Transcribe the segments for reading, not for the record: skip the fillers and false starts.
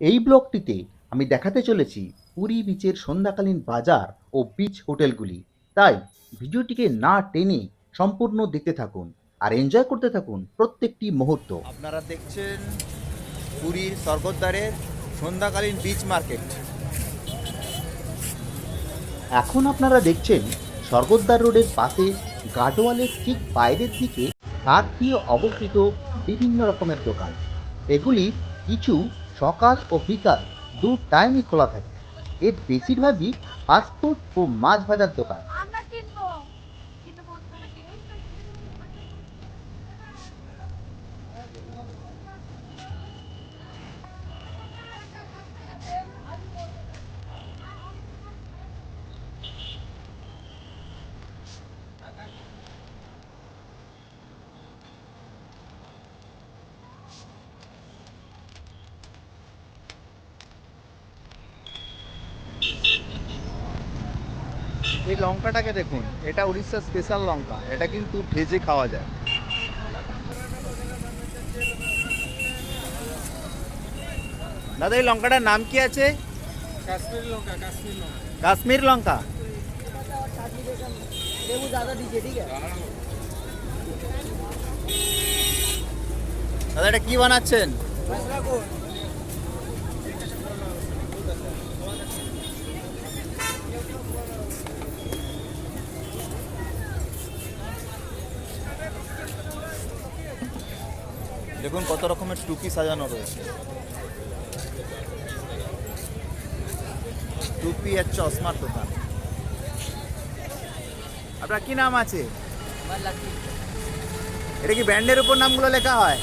এই ব্লগটিতে আমি দেখাতে চলেছি পুরী বিচের সন্ধ্যাকালীন বাজার ও বিচ হোটেলগুলি। তাই ভিডিওটিকে না টেনে সম্পূর্ণ দেখতে থাকুন আর এনজয় করতে থাকুন প্রত্যেকটি মুহূর্ত। আপনারা দেখছেন পুরীর স্বর্গদ্বারের সন্ধ্যাকালীন বিচ মার্কেট। এখন আপনারা দেখছেন স্বর্গদ্বার রোডের পাশে গার্ডওয়ালের ঠিক বাইরের দিকে ছাদ দিয়ে অবস্থিত বিভিন্ন রকমের দোকান। এগুলি কিছু সকাল ও বিকাল দু টাইমই খোলা থাকে। এর বেশিরভাগই ফাস্টফুড ও মাছ ভাজার দোকান। এই লঙ্কাটাকে দেখুন, এটা উড়িষ্যার স্পেশাল লঙ্কা। এটা কিন্তু ভেজে খাওয়া যায়। দাদা, এই লঙ্কাটার নাম কি আছে? কাশ্মীরি লঙ্কা, কাশ্মীর লঙ্কা। কাশ্মীর লঙ্কা। नींबू ज्यादा दीजिए, ठीक है। দাদা, এটা কি বানাচ্ছেন? मसाला को দেখুন কত রকমের টুপি সাজানো রয়েছে। টুপি আর চশমার দোকান। আপনার কি নাম আছে? এটা কি ব্র্যান্ডের উপর নামগুলো লেখা হয়?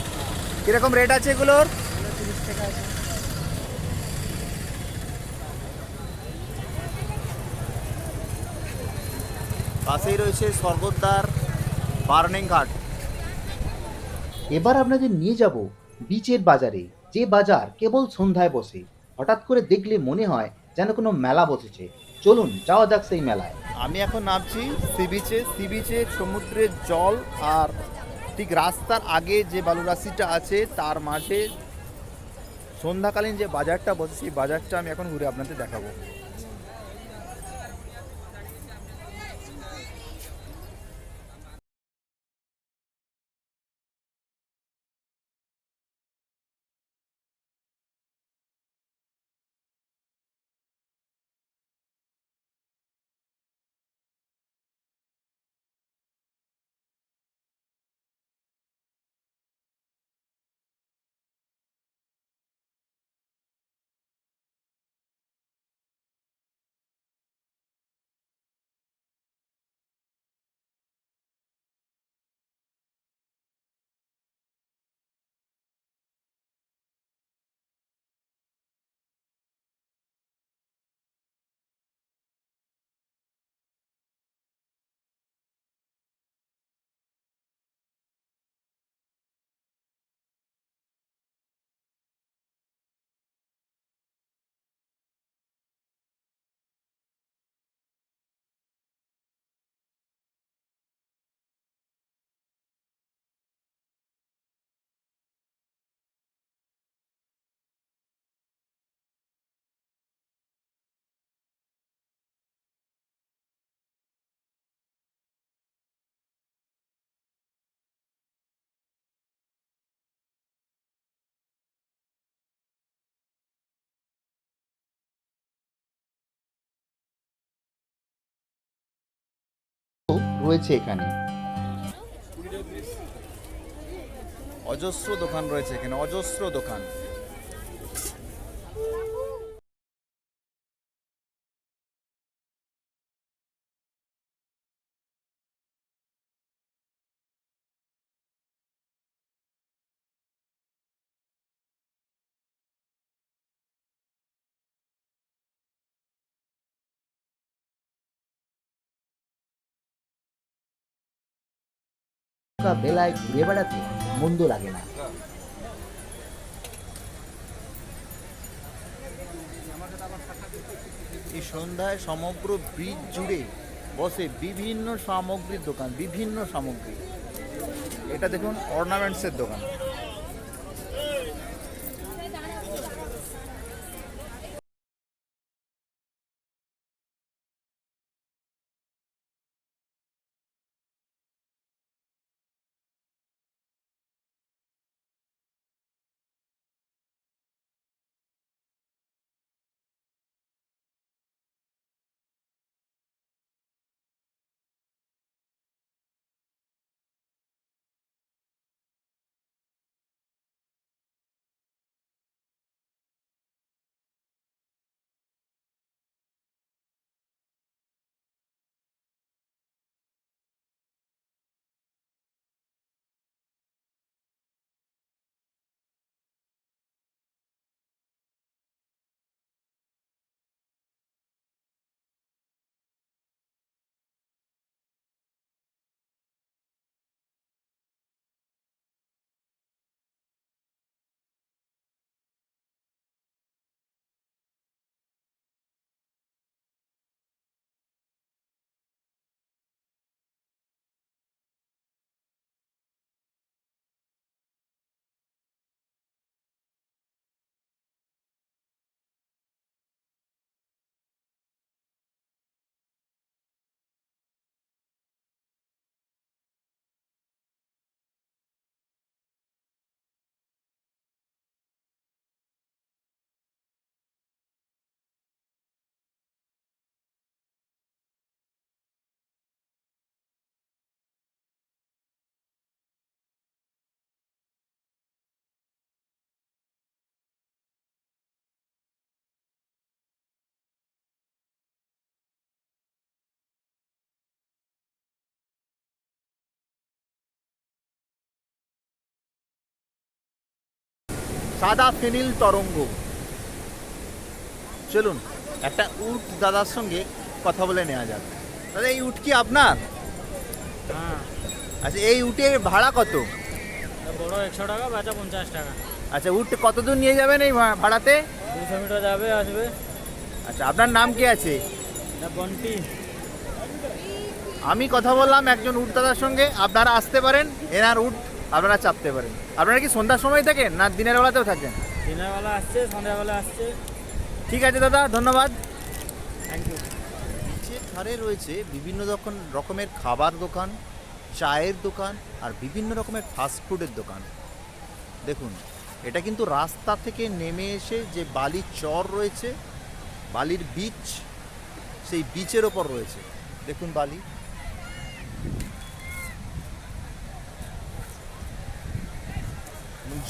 কিরকম রেট আছে এগুলোর? 30 টাকা আছে। পাশেই রয়েছে স্বর্গদ্বার বার্নিং ঘাট। এবার আপনাদের নিয়ে যাব বিচের বাজারে, যে বাজার কেবল সন্ধ্যায় বসে। হঠাৎ করে দেখলে মনে হয় যেন কোনো মেলা বসেছে। চলুন যাওয়া যাক সেই মেলায়। আমি এখন নামছি সি বিচে। সি বিচে সমুদ্রের জল আর ঠিক রাস্তার আগে যে বালুরাশিটা আছে তার মাঝে সন্ধ্যাকালীন যে বাজারটা বসে সেই বাজারটা আমি এখন ঘুরে আপনাদের দেখাবো। রয়েছে এখানে অজস্র দোকান রয়েছে এখানে, অজস্র দোকান। বেলায় ঘুরে বেড়াতে মন্দ লাগে না। এই সন্ধ্যায় সমগ্র ব্রিজ জুড়ে বসে বিভিন্ন সামগ্রীর দোকান, বিভিন্ন সামগ্রী। এটা দেখুন অর্নামেন্টসের দোকান। সাদা ফেনিল তরঙ্গ। চলুন একটা উট দাদার সঙ্গে কথা বলে নেওয়া যাক। দাদা, এই উট কি আপনার? হ্যাঁ, আচ্ছা, এই উটের ভাড়া কত? বড় 100 টাকা, বাচ্চা 50 টাকা। আচ্ছা, উট কত দূর নিয়ে যাবেন এই ভাড়াতে? 200 মিটার যাবে, আসবে। আচ্ছা, আপনার নাম কি আছে? বন্টি। আমি কথা বললাম একজন উট দাদার সঙ্গে, আপনারা আসতে পারেন, এনার উট আপনারা চাপতে পারেন। আপনারা কি সন্ধ্যার সময় থাকেন না দিনের বেলাতেও থাকেন? দিনের বেলা আসছে, সন্ধ্যাবেলা আসছে। ঠিক আছে দাদা, ধন্যবাদ। Thank you. বিচের ধারে রয়েছে বিভিন্ন রকমের খাবার দোকান, চায়ের দোকান আর বিভিন্ন রকমের ফাস্টফুডের দোকান। দেখুন, এটা কিন্তু রাস্তা থেকে নেমে এসে যে বালির চর রয়েছে, বালির বিচ, সেই বিচের ওপর রয়েছে। দেখুন বালি।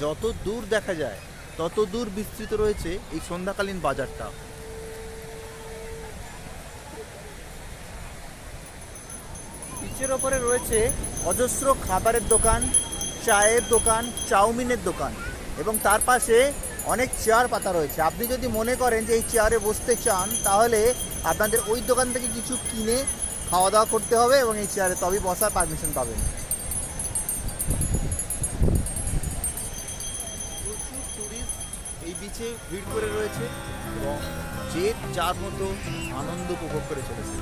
যত দূর দেখা যায় তত দূর বিস্তৃত রয়েছে এই সন্ধ্যাকালীন বাজারটা। বিচের ওপরে রয়েছে অজস্র খাবারের দোকান, চায়ের দোকান, চাউমিনের দোকান এবং তার পাশে অনেক চেয়ার পাতা রয়েছে। আপনি যদি মনে করেন যে এই চেয়ারে বসতে চান, তাহলে আপনাদের ওই দোকান থেকে কিছু কিনে খাওয়া দাওয়া করতে হবে এবং এই চেয়ারে তবেই বসার পারমিশন পাবেন। প্রচুর টুরিস্ট এই বিচে ভিড় করে রয়েছে এবং যে যার মতো আনন্দ উপভোগ করে চলেছে।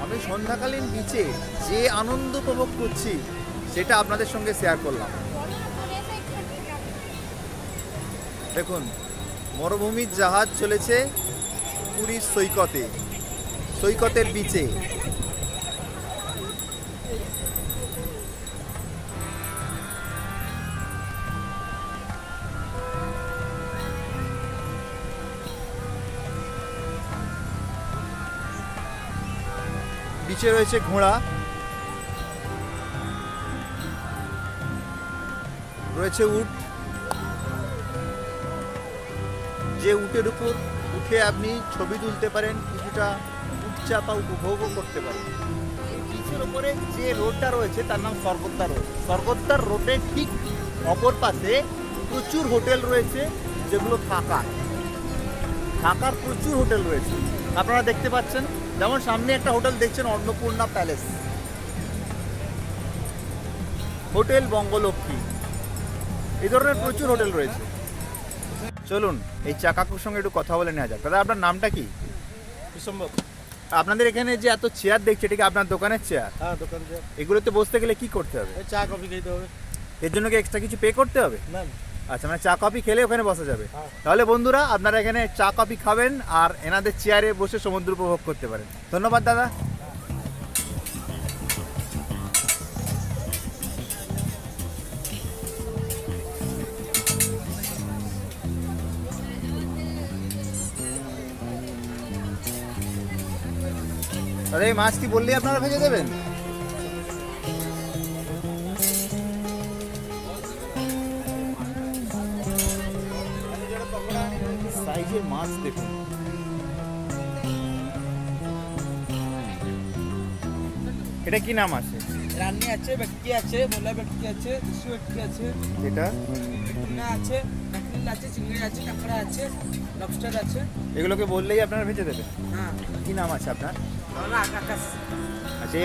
আমি সন্ধ্যাকালীন বিচে যে আনন্দ উপভোগ করছি সেটা আপনাদের সঙ্গে শেয়ার করলাম। দেখুন, মরুভূমির জাহাজ চলেছে পুরীর সৈকতের বিচে। বিচে রয়েছে ঘোড়া, রয়েছে উট, যে উটের উপর উঠে আপনি ছবি তুলতে পারেন, কিছুটা উট চাপা উপভোগও করতে পারেন। এই বিচের ওপরে যে রোডটা রয়েছে তার নাম স্বর্গদ্বার রোড। স্বর্গদ্বার রোডের ঠিক অপর পাশে প্রচুর হোটেল রয়েছে, যেগুলো থাকার প্রচুর হোটেল রয়েছে। আপনারা দেখতে পাচ্ছেন, যেমন সামনে একটা হোটেল দেখছেন, অন্নপূর্ণা প্যালেস, হোটেল বঙ্গলক্ষ্মী, এই ধরনের প্রচুর হোটেল রয়েছে। চলুন এই চা কাকুর সঙ্গে একটু কথা বলে নেওয়া যাক। দাদা, আপনার নামটা কি? বিশ্বম্ভর। আপনাদের এখানে যে এত চেয়ার দেখছি, এটা কি আপনার দোকানের চেয়ার? হ্যাঁ, দোকান যে এগুলোতে বসতে গেলে কি করতে হবে? চা কফি খেতে হবে। এর জন্য কি এক্সট্রা কিছু পে করতে হবে? না। আচ্ছা, মানে চা কফি খেলে ওখানে বসা যাবে। হ্যাঁ। তাহলে বন্ধুরা, আপনারা এখানে চা কফি খাবেন আর এনাদের চেয়ারে বসে সমুদ্র উপভোগ করতে পারেন। ধন্যবাদ দাদা। দাদা, এই মাছ কি বললেই আপনারা ভেজে দেবেন? সাইজের মাছ দেখুন। এটা কি নাম আছে? রান্নি আছে, ভেটকি আছে, মোলা ভেটকি আছে, দেশি ভেটকি আছে, এটা টুনা আছে, ম্যাকরিল আছে, চিংড়ি আছে, কাঁকড়া আছে, লবস্টার আছে। এগুলোকে বললেই আপনারা ভেজে দেবেন। হ্যাঁ, কি নাম আছে আপনার? আমরা আকাশ। আচ্ছা,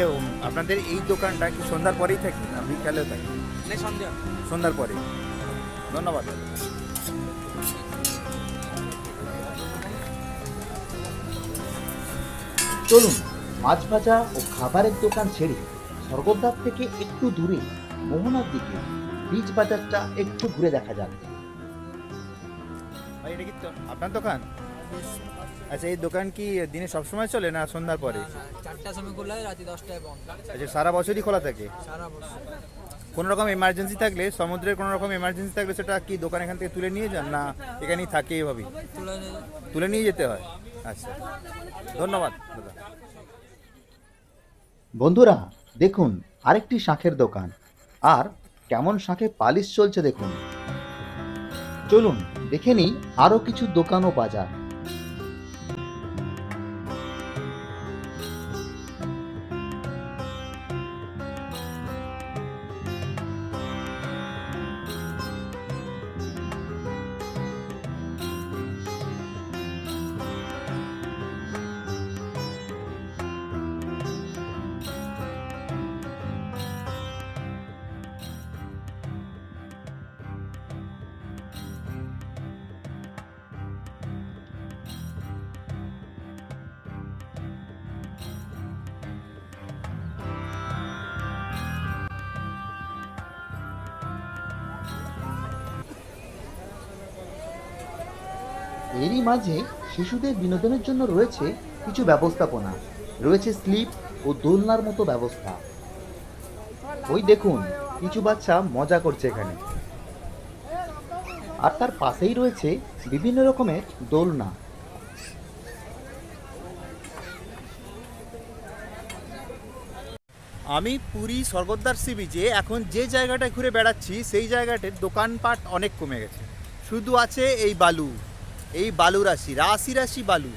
আপনাদের এই দোকানটা কি সন্ধ্যার পরেই থাকি না বিকালেও থাকি? নেই সন্দেহ। সন্ধ্যার পরে। ধন্যবাদ। চলুন মাছ ভাজা ও খাবারের দোকান ছেড়ে স্বর্গদ্বার থেকে একটু দূরে মোহনার দিকে বীজ বাজারটা একটু ঘুরে দেখা যাক। ভাই, এটা কি আপনার দোকান? আচ্ছা, এই দোকান কি দিনে সবসময় চলে না সন্ধ্যার পরে? 4টার সময় খোলা হয়, রাতে 10টায় বন্ধ। আচ্ছা, সারা বছরই খোলা থাকে? সারা বছর। কোনো রকম এমার্জেন্সি থাকলে, সমুদ্রের কোনো রকম এমার্জেন্সি থাকলে সেটা কি দোকান এখান থেকে তুলে নিয়ে যান না এখানেই থাকে এভাবেই? তুলে নিয়ে যেতে হয়। আচ্ছা, ধন্যবাদ দাদা। বন্ধুরা দেখুন, আরেকটি শাঁখের দোকান, আর কেমন শাঁখে পালিশ চলছে দেখুন। চলুন দেখে নিই আরো কিছু দোকান ও বাজার। এরই মাঝে শিশুদের বিনোদনের জন্য রয়েছে কিছু ব্যবস্থাপনা, রয়েছে স্লিপ ও দোলনার মতো ব্যবস্থা। ওই দেখুন কিছু বাচ্চা মজা করছে এখানে। আর তার পাশেই রয়েছে বিভিন্ন রকমের দোলনা। আমি পুরী স্বর্গদ্বার সি বিচে এখন যে জায়গাটায় ঘুরে বেড়াচ্ছি সেই জায়গাটার দোকানপাট অনেক কমে গেছে। শুধু আছে এই বালু রাশি রাশি রাশি বালু।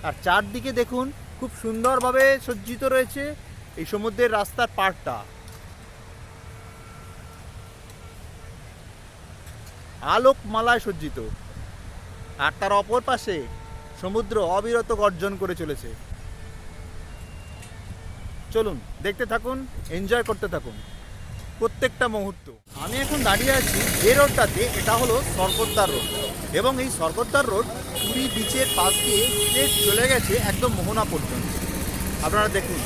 আর চারদিকে দেখুন খুব সুন্দরভাবে সজ্জিত রয়েছে এই সমুদ্রের রাস্তার পাড়টা। আলোকমালায় সজ্জিত। আর তার অপর পাশে সমুদ্র অবিরত গর্জন করে চলেছে। চলুন দেখতে থাকুন, এনজয় করতে থাকুন প্রত্যেকটা মুহূর্ত। আমি এখন দাঁড়িয়ে আছি যে রোডটাতে, এটা হলো স্বর্গদ্বার রোড। এবং এই স্বর্গদ্বার রোড পুরী বিচের পাশ দিয়ে স্ট্রেট চলে গেছে একদম মোহনা পর্যন্ত। আপনারা দেখুন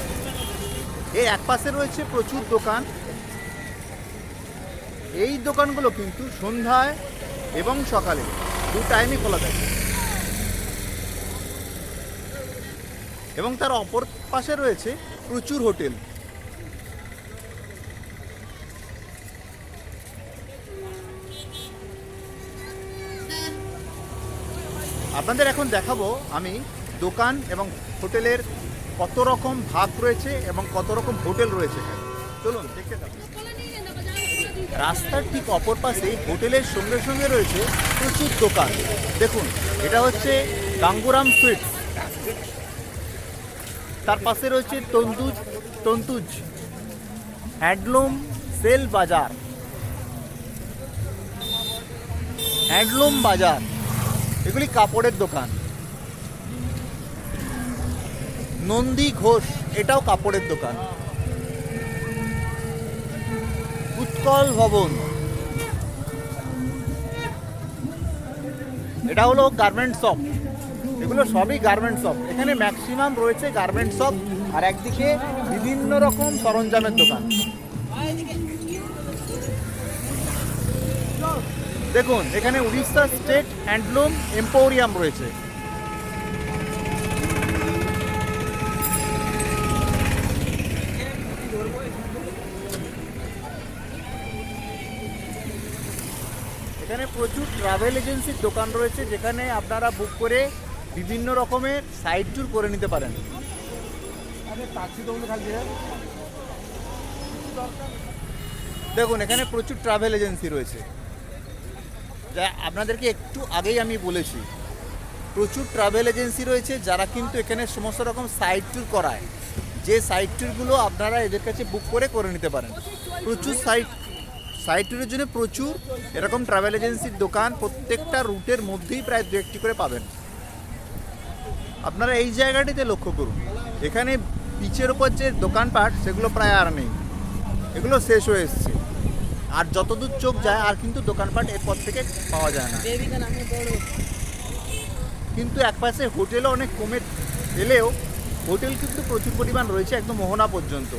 এর এক পাশে রয়েছে প্রচুর দোকান। এই দোকানগুলো কিন্তু সন্ধ্যায় এবং সকালে দু টাইমই খোলা থাকে। এবং তার অপর পাশে রয়েছে প্রচুর হোটেল। আপনাদের এখন দেখাবো আমি দোকান এবং হোটেলের কত রকম ভাগ রয়েছে এবং কত রকম হোটেল রয়েছে এখানে। চলুন দেখতে থাকুন। রাস্তার ঠিক অপর পাশে হোটেলের সঙ্গে সঙ্গে রয়েছে প্রচুর দোকান। দেখুন এটা হচ্ছে গাঙ্গুরাম সুইটস। তার পাশে রয়েছে তন্তুজ হ্যান্ডলুম সেল বাজার, হ্যান্ডলুম বাজার, এগুলি কাপড়ের দোকান। নন্দী ঘোষ, এটাও কাপড়ের দোকান। উৎকল ভবন, এটা হলো গার্মেন্ট শপ। এগুলো সবই গার্মেন্ট শপ। এখানে ম্যাক্সিমাম রয়েছে গার্মেন্ট শপ। আর একদিকে বিভিন্ন রকম সরঞ্জামের দোকান। দেখুন এখানে উড়িষ্যা স্টেট হ্যান্ডলুম এম্পোরিয়াম রয়েছে। এখানে প্রচুর ট্রাভেল এজেন্সির দোকান রয়েছে, যেখানে আপনারা বুক করে বিভিন্ন রকমের সাইড ট্যুর করে নিতে পারেন। দেখুন এখানে প্রচুর ট্রাভেল এজেন্সি রয়েছে, যা আপনাদেরকে একটু আগেই আমি বলেছি। প্রচুর ট্রাভেল এজেন্সি রয়েছে যারা কিন্তু এখানে সমস্ত রকম সাইড ট্যুর করায়, যে সাইড ট্যুরগুলো আপনারা এদের কাছে বুক করে নিতে পারেন। প্রচুর সাইড ট্যুরের জন্য প্রচুর এরকম ট্রাভেল এজেন্সির দোকান প্রত্যেকটা রুটের মধ্যেই প্রায় দু একটি করে পাবেন। আপনারা এই জায়গাটিতে লক্ষ্য করুন, এখানে বিচের ওপর যে দোকানপাট সেগুলো প্রায় আর নেই, এগুলো শেষ হয়ে এসছে। আর যতদূর চোখ যায় আর কিন্তু দোকানপাট এরপর থেকে পাওয়া যায় না। কিন্তু একপাশে হোটেলও অনেক কমে এলেও হোটেল কিন্তু প্রচুর পরিমাণ রয়েছে একদম মোহনা পর্যন্ত।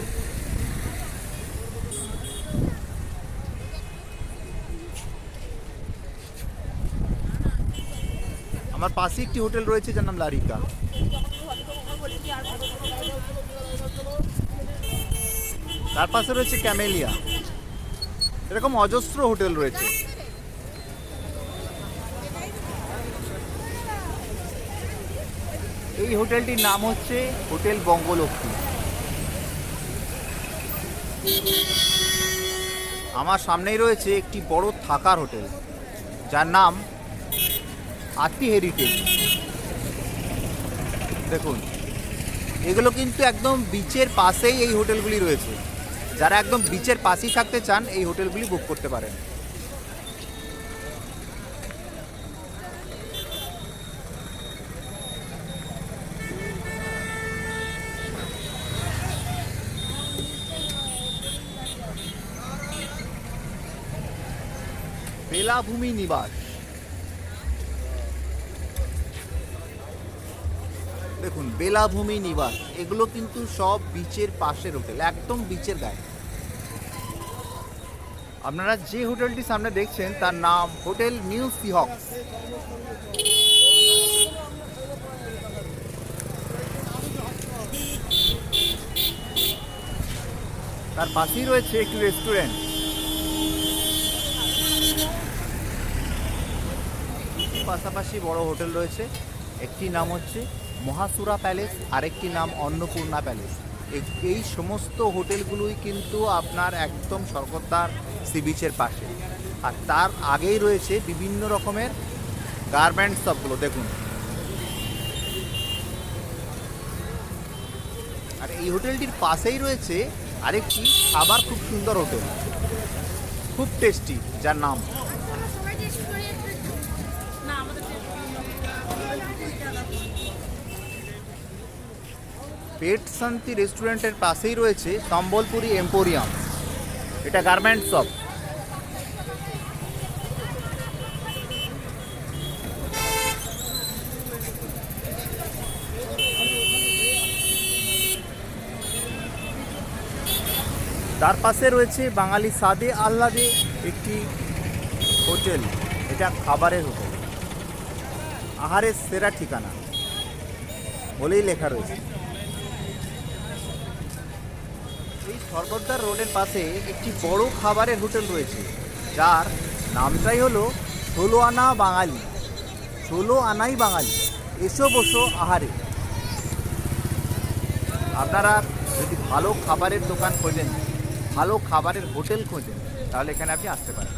আমার পাশে একটি হোটেল রয়েছে যার নাম লারিকা। তার পাশে রয়েছে ক্যামেলিয়া। এরকম অজস্র হোটেল রয়েছে। এই হোটেলটির নাম হচ্ছে হোটেল বঙ্গলক্ষ্মী। আমার সামনেই রয়েছে একটি বড় থাকার হোটেল। যার নাম আতি হেরিটেজ। দেখুন, এগুলো কিন্তু একদম বিচের পাশেই এই হোটেলগুলি রয়েছে। যারা একদম বিচের পাশেই থাকতে চান এই হোটেলগুলি বুক করতে পারেন। বেলাভূমি নিবাস, দেখুন বেলাভূমি নিবাস, এগুলো কিন্তু সব বিচের পাশের হোটেল, একদম বিচের গায়ে। আপনারা যে হোটেলটি সামনে দেখছেন তার নাম হোটেল নিউ সিহক্স। তার পাশেই রয়েছে একটি রেস্টুরেন্ট। পাশাপাশি বড় হোটেল রয়েছে, একটি নাম হচ্ছে মহাসুরা প্যালেস, আরেকটি নাম অন্নপূর্ণা প্যালেস। এই সমস্ত হোটেলগুলোই কিন্তু আপনার একদম স্বর্গদ্বার সি বিচের পাশে। আর তার আগেই রয়েছে বিভিন্ন রকমের গার্মেন্টস শপগুলো, দেখুন। আর এই হোটেলটির পাশেই রয়েছে আরেকটি আবার খুব সুন্দর হোটেল, খুব টেস্টি, যার নাম পেট শান্তি। রেস্টুরেন্টের পাশেই রয়েছে সম্বলপুরি এম্পোরিয়াম, এটা গার্মেন্টস শপ। তার পাশে রয়েছে বাঙালি স্বাদে আহ্লাদে একটি হোটেল, এটা খাবারের হোটেল, আহারের সেরা ঠিকানা বলেই লেখা রয়েছে। এই স্বর্গদ্বার রোডের পাশে একটি বড় খাবারের হোটেল রয়েছে, যার নামটাই হলো 16 আনা বাঙালি, 16 আনাই বাঙালি, এসো বসো আহারে। আপনারা যদি ভালো খাবারের দোকান খোঁজেন, ভালো খাবারের হোটেল খোঁজেন, তাহলে এখানে আপনি আসতে পারেন।